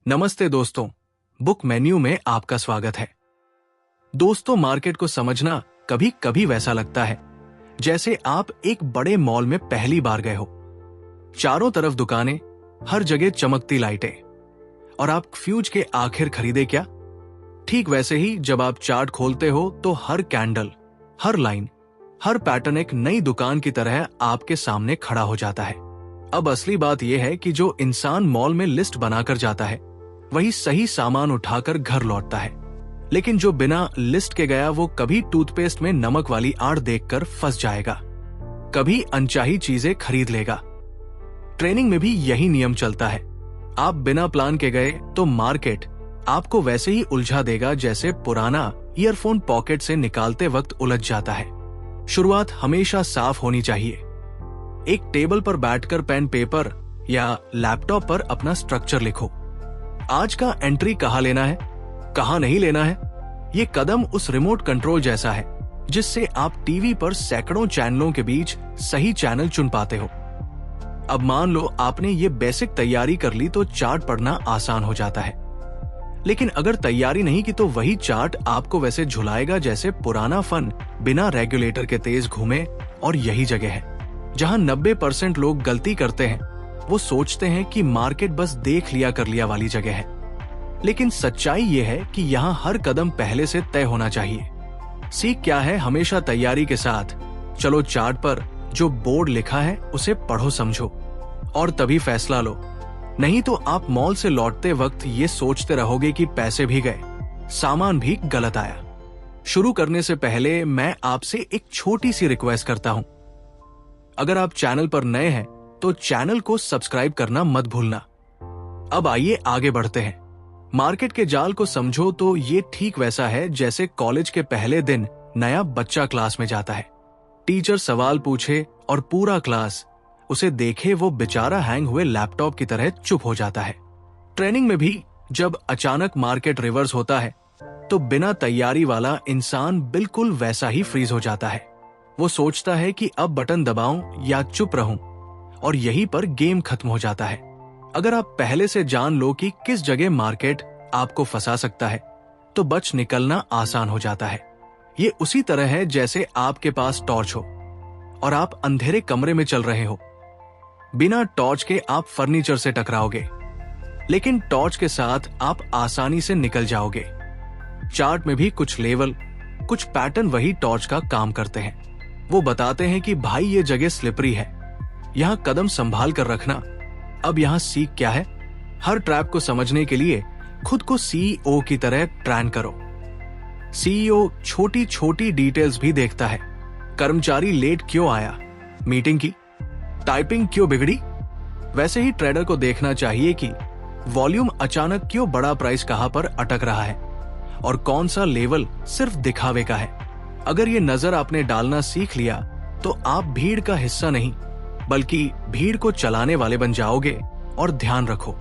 नमस्ते दोस्तों, book menu में आपका स्वागत है। दोस्तों, मार्केट को समझना कभी कभी वैसा लगता है जैसे आप एक बड़े मॉल में पहली बार गए हो। चारों तरफ दुकानें, हर जगह चमकती लाइटें, और आप फ्यूज के आखिर खरीदे क्या? ठीक वैसे ही जब आप चार्ट खोलते हो तो हर कैंडल, हर लाइन, हर पैटर्न एक नई दुकान की तरह आपके सामने खड़ा हो जाता है। अब असली बात यह है कि जो इंसान मॉल में लिस्ट बनाकर जाता है वही सही सामान उठाकर घर लौटता है, लेकिन जो बिना लिस्ट के गया वो कभी टूथपेस्ट में नमक वाली आड़ देखकर फंस जाएगा, कभी अनचाही चीजें खरीद लेगा। ट्रेनिंग में भी यही नियम चलता है। आप बिना प्लान के गए तो मार्केट आपको वैसे ही उलझा देगा जैसे पुराना ईयरफोन पॉकेट से निकालते वक्त उलझ जाता है। शुरुआत हमेशा साफ होनी चाहिए। एक टेबल पर बैठकर पेन पेपर या लैपटॉप पर अपना स्ट्रक्चर लिखो। आज का एंट्री कहाँ लेना है, कहाँ नहीं लेना है। ये कदम उस रिमोट कंट्रोल जैसा है जिससे आप टीवी पर सैकड़ों चैनलों के बीच सही चैनल चुन पाते हो। अब मान लो आपने ये बेसिक तैयारी कर ली तो चार्ट पढ़ना आसान हो जाता है, लेकिन अगर तैयारी नहीं की तो वही चार्ट आपको वैसे झुलाएगा जैसे पुराना फन बिना रेगुलेटर के तेज घूमे। और यही जगह है जहां 90% लोग गलती करते हैं। वो सोचते हैं कि मार्केट बस देख लिया कर लिया वाली जगह है, लेकिन सच्चाई ये है कि यहाँ हर कदम पहले से तय होना चाहिए। सीख क्या है? हमेशा तैयारी के साथ चलो, चार्ट पर जो बोर्ड लिखा है उसे पढ़ो, समझो और तभी फैसला लो। नहीं तो आप मॉल से लौटते वक्त ये सोचते रहोगे कि पैसे भी गए, सामान भी गलत आया। शुरू करने से पहले मैं आपसे एक छोटी सी रिक्वेस्ट करता हूं। अगर आप चैनल पर नए हैं तो चैनल को सब्सक्राइब करना मत भूलना। अब आइए आगे बढ़ते हैं। मार्केट के जाल को समझो तो ये ठीक वैसा है जैसे कॉलेज के पहले दिन नया बच्चा क्लास में जाता है। टीचर सवाल पूछे और पूरा क्लास उसे देखे वो बेचारा हैंग हुए लैपटॉप की तरह चुप हो जाता है। ट्रेनिंग में भी जब अचानक मार्केट रिवर्स होता है तो बिना तैयारी वाला इंसान बिल्कुल वैसा ही फ्रीज हो जाता है। वो सोचता है कि अब बटन दबाऊं या चुप रहूं, और यहीं पर गेम खत्म हो जाता है। अगर आप पहले से जान लो कि किस जगह मार्केट आपको फंसा सकता है तो बच निकलना आसान हो जाता है। ये उसी तरह है जैसे आपके पास टॉर्च हो और आप अंधेरे कमरे में चल रहे हो। बिना टॉर्च के आप फर्नीचर से टकराओगे, लेकिन टॉर्च के साथ आप आसानी से निकल जाओगे। चार्ट में भी कुछ लेवल, कुछ पैटर्न वही टॉर्च का काम करते हैं। वो बताते हैं कि भाई ये जगह स्लिपरी है, यहाँ कदम संभाल कर रखना। अब यहाँ सीख क्या है? हर ट्रैप को समझने के लिए खुद को सीईओ की तरह ट्रेन करो। सीईओ छोटी छोटी डिटेल्स भी देखता है। कर्मचारी लेट क्यों आया, मीटिंग की, टाइपिंग क्यों बिगड़ी। वैसे ही ट्रेडर को देखना चाहिए कि वॉल्यूम अचानक क्यों बड़ा प्राइस कहां पर अटक रहा है और कौन सा लेवल सिर्फ दिखावे का है। अगर ये नजर आपने डालना सीख लिया तो आप भीड़ का हिस्सा नहीं बल्कि भीड़ को चलाने वाले बन जाओगे। और ध्यान रखो,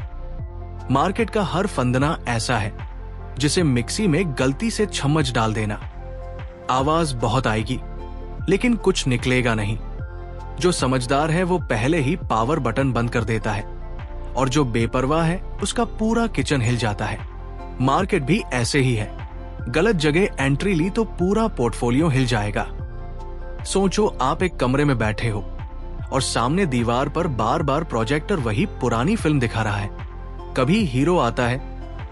मार्केट का हर फंदना ऐसा है जिसे मिक्सी में गलती से चम्मच डाल देना। आवाज बहुत आएगी लेकिन कुछ निकलेगा नहीं। जो समझदार है वो पहले ही पावर बटन बंद कर देता है, और जो बेपरवाह है उसका पूरा किचन हिल जाता है। मार्केट भी ऐसे ही है। गलत जगह एंट्री ली तो पूरा पोर्टफोलियो हिल जाएगा। सोचो, आप एक कमरे में बैठे हो और सामने दीवार पर बार बार प्रोजेक्टर वही पुरानी फिल्म दिखा रहा है। कभी हीरो आता है,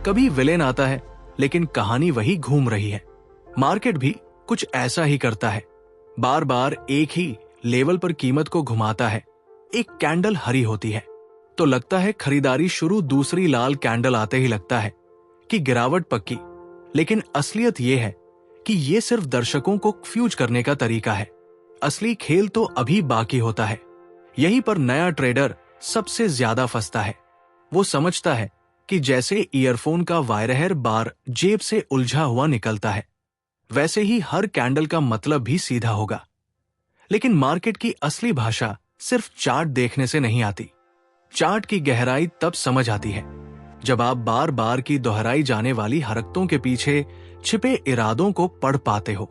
कभी विलेन आता है, लेकिन कहानी वही घूम रही है। मार्केट भी कुछ ऐसा ही करता है। बार बार एक ही लेवल पर कीमत को घुमाता है। एक कैंडल हरी होती है तो लगता है खरीदारी शुरू, दूसरी लाल कैंडल आते ही लगता है कि गिरावट पक्की। लेकिन असलियत यह है कि यह सिर्फ दर्शकों को फ्यूज करने का तरीका है। असली खेल तो अभी बाकी होता है। यहीं पर नया ट्रेडर सबसे ज्यादा फंसता है। वो समझता है कि जैसे ईयरफोन का वायरहर बार जेब से उलझा हुआ निकलता है, वैसे ही हर कैंडल का मतलब भी सीधा होगा। लेकिन मार्केट की असली भाषा सिर्फ चार्ट देखने से नहीं आती। चार्ट की गहराई तब समझ आती है जब आप बार बार की दोहराई जाने वाली हरकतों के पीछे छिपे इरादों को पढ़ पाते हो।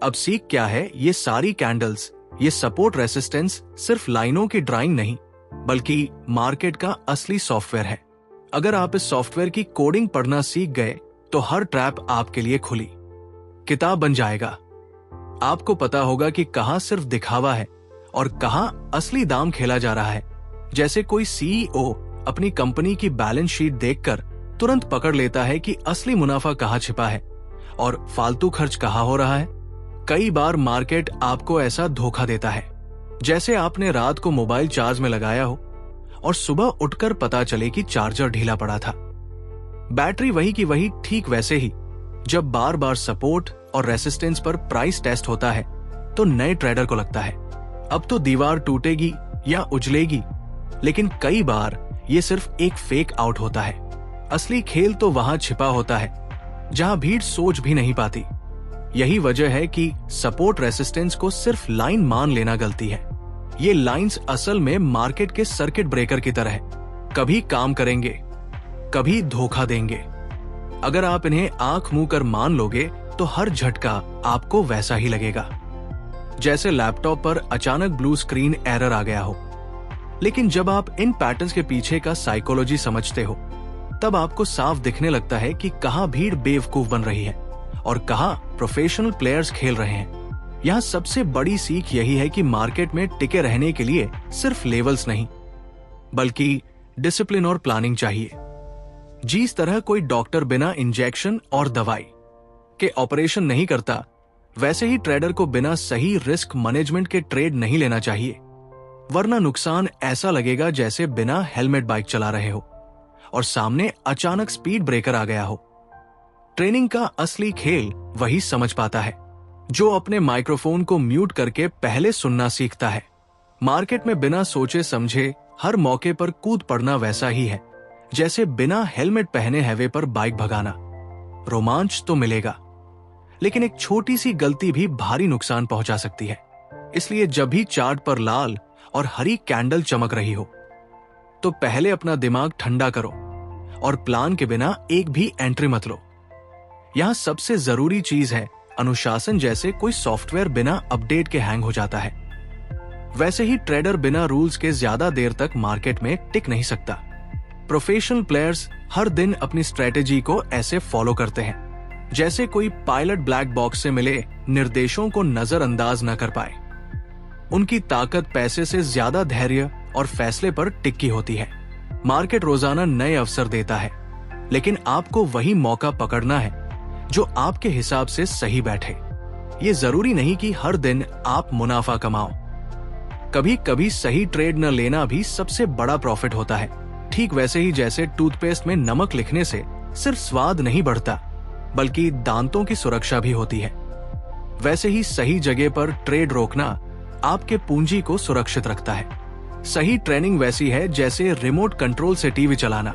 अब सीख क्या है? ये सारी कैंडल्स, ये सपोर्ट रेसिस्टेंस सिर्फ लाइनों की ड्राइंग नहीं बल्कि मार्केट का असली सॉफ्टवेयर है। अगर आप इस सॉफ्टवेयर की कोडिंग पढ़ना सीख गए तो हर ट्रैप आपके लिए खुली किताब बन जाएगा। आपको पता होगा कि कहां सिर्फ दिखावा है और कहां असली दाम खेला जा रहा है। जैसे कोई सीईओ अपनी कंपनी की बैलेंस शीट देखकर तुरंत पकड़ लेता है कि असली मुनाफा कहां छिपा है और फालतू खर्च कहां हो रहा है। कई बार मार्केट आपको ऐसा धोखा देता है, जैसे आपने रात को मोबाइल चार्ज में लगाया हो और सुबह उठकर पता चले कि चार्जर ढीला पड़ा था। बैटरी वही की वही। ठीक वैसे ही जब बार बार सपोर्ट और रेसिस्टेंस पर प्राइस टेस्ट होता है तो नए ट्रेडर को लगता है अब तो दीवार टूटेगी या उजलेगी, लेकिन कई बार ये सिर्फ एक फेक आउट होता है। असली खेल तो वहां छिपा होता है जहां भीड़ सोच भी नहीं पाती। यही वजह है कि सपोर्ट रेसिस्टेंस को सिर्फ लाइन मान लेना गलती है। ये लाइंस असल में मार्केट के सर्किट ब्रेकर की तरह है, कभी काम करेंगे, कभी धोखा देंगे। अगर आप इन्हें आंख मुंह कर मान लोगे तो हर झटका आपको वैसा ही लगेगा, जैसे लैपटॉप पर अचानक ब्लू स्क्रीन एरर आ गया हो। लेकिन जब आप इन पैटर्न्स के पीछे का साइकोलॉजी समझते हो तब आपको साफ दिखने लगता है कि कहां भीड़ बेवकूफ बन रही है और कहां प्रोफेशनल प्लेयर्स खेल रहे हैं। यहाँ सबसे बड़ी सीख यही है कि मार्केट में टिके रहने के लिए सिर्फ लेवल्स नहीं बल्कि डिसिप्लिन और प्लानिंग चाहिए। जिस तरह कोई डॉक्टर बिना इंजेक्शन और दवाई के ऑपरेशन नहीं करता, वैसे ही ट्रेडर को बिना सही रिस्क मैनेजमेंट के ट्रेड नहीं लेना चाहिए, वरना नुकसान ऐसा लगेगा जैसे बिना हेलमेट बाइक चला रहे हो और सामने अचानक स्पीड ब्रेकर आ गया हो। ट्रेनिंग का असली खेल वही समझ पाता है जो अपने माइक्रोफोन को म्यूट करके पहले सुनना सीखता है। मार्केट में बिना सोचे समझे हर मौके पर कूद पड़ना वैसा ही है जैसे बिना हेलमेट पहने हाईवे पर बाइक भगाना। रोमांच तो मिलेगा, लेकिन एक छोटी सी गलती भी भारी नुकसान पहुंचा सकती है। इसलिए जब भी चार्ट पर लाल और हरी कैंडल चमक रही हो तो पहले अपना दिमाग ठंडा करो और प्लान के बिना एक भी एंट्री मत लो। यहां सबसे जरूरी चीज है अनुशासन। जैसे कोई सॉफ्टवेयर बिना अपडेट के हैंग हो जाता है, वैसे ही ट्रेडर बिना रूल्स के ज्यादा देर तक मार्केट में टिक नहीं सकता। प्रोफेशनल प्लेयर्स हर दिन अपनी स्ट्रेटेजी को ऐसे फॉलो करते हैं जैसे कोई पायलट ब्लैक बॉक्स से मिले निर्देशों को नजरअंदाज न कर पाए। उनकी ताकत पैसे से ज्यादा धैर्य और फैसले पर टिकी होती है। मार्केट रोजाना नए अवसर देता है, लेकिन आपको वही मौका पकड़ना है जो आपके हिसाब से सही बैठे। ये जरूरी नहीं कि हर दिन आप मुनाफा कमाओ, कभी कभी सही ट्रेड न लेना भी सबसे बड़ा प्रॉफिट होता है। ठीक वैसे ही जैसे टूथपेस्ट में नमक लिखने से सिर्फ स्वाद नहीं बढ़ता बल्कि दांतों की सुरक्षा भी होती है, वैसे ही सही जगह पर ट्रेड रोकना आपके पूंजी को सुरक्षित रखता है। सही ट्रेनिंग वैसी है जैसे रिमोट कंट्रोल से टीवी चलाना।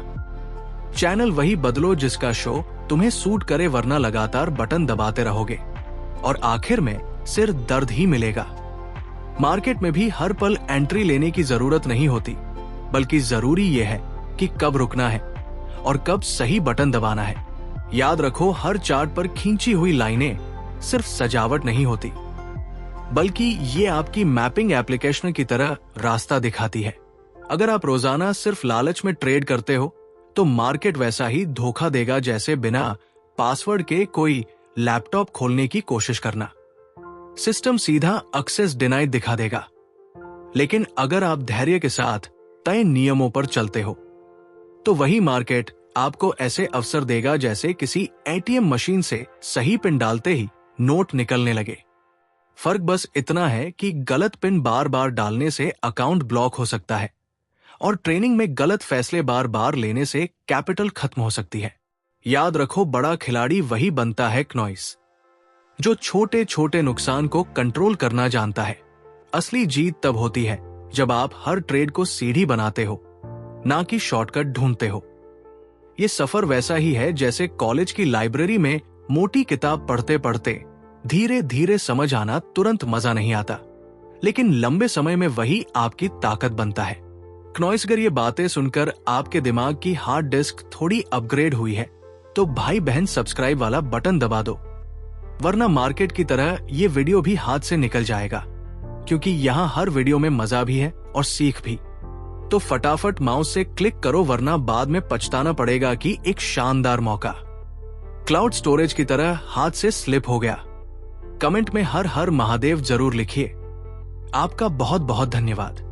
चैनल वही बदलो जिसका शो तुम्हें सूट करे, वरना लगातार बटन दबाते रहोगे और आखिर में सिर दर्द ही मिलेगा। मार्केट में भी हर पल एंट्री लेने की जरूरत नहीं होती, बल्कि जरूरी यह है कि कब रुकना है और कब सही बटन दबाना है। याद रखो, हर चार्ट पर खींची हुई लाइनें सिर्फ सजावट नहीं होती, बल्कि ये आपकी मैपिंग एप्लीकेशन की तरह रास्ता दिखाती है। अगर आप रोजाना सिर्फ लालच में ट्रेड करते हो तो मार्केट वैसा ही धोखा देगा जैसे बिना पासवर्ड के कोई लैपटॉप खोलने की कोशिश करना। सिस्टम सीधा एक्सेस डिनाइड दिखा देगा। लेकिन अगर आप धैर्य के साथ तय नियमों पर चलते हो तो वही मार्केट आपको ऐसे अवसर देगा जैसे किसी एटीएम मशीन से सही पिन डालते ही नोट निकलने लगे। फर्क बस इतना है कि गलत पिन बार बार डालने से अकाउंट ब्लॉक हो सकता है और ट्रेनिंग में गलत फैसले बार बार लेने से कैपिटल खत्म हो सकती है। याद रखो, बड़ा खिलाड़ी वही बनता है क्नॉइस जो छोटे छोटे नुकसान को कंट्रोल करना जानता है। असली जीत तब होती है जब आप हर ट्रेड को सीढ़ी बनाते हो, ना कि शॉर्टकट ढूंढते हो। ये सफर वैसा ही है जैसे कॉलेज की लाइब्रेरी में मोटी किताब पढ़ते पढ़ते धीरे धीरे समझ आना। तुरंत मजा नहीं आता, लेकिन लंबे समय में वही आपकी ताकत बनता है। क्नॉइसगर ये बातें सुनकर आपके दिमाग की हार्ड डिस्क थोड़ी अपग्रेड हुई है तो भाई बहन सब्सक्राइब वाला बटन दबा दो, वरना मार्केट की तरह ये वीडियो भी हाथ से निकल जाएगा, क्योंकि यहाँ हर वीडियो में मजा भी है और सीख भी। तो फटाफट माउस से क्लिक करो, वरना बाद में पछताना पड़ेगा कि एक शानदार मौका क्लाउड स्टोरेज की तरह हाथ से स्लिप हो गया। कमेंट में हर हर महादेव जरूर लिखिए। आपका बहुत बहुत धन्यवाद।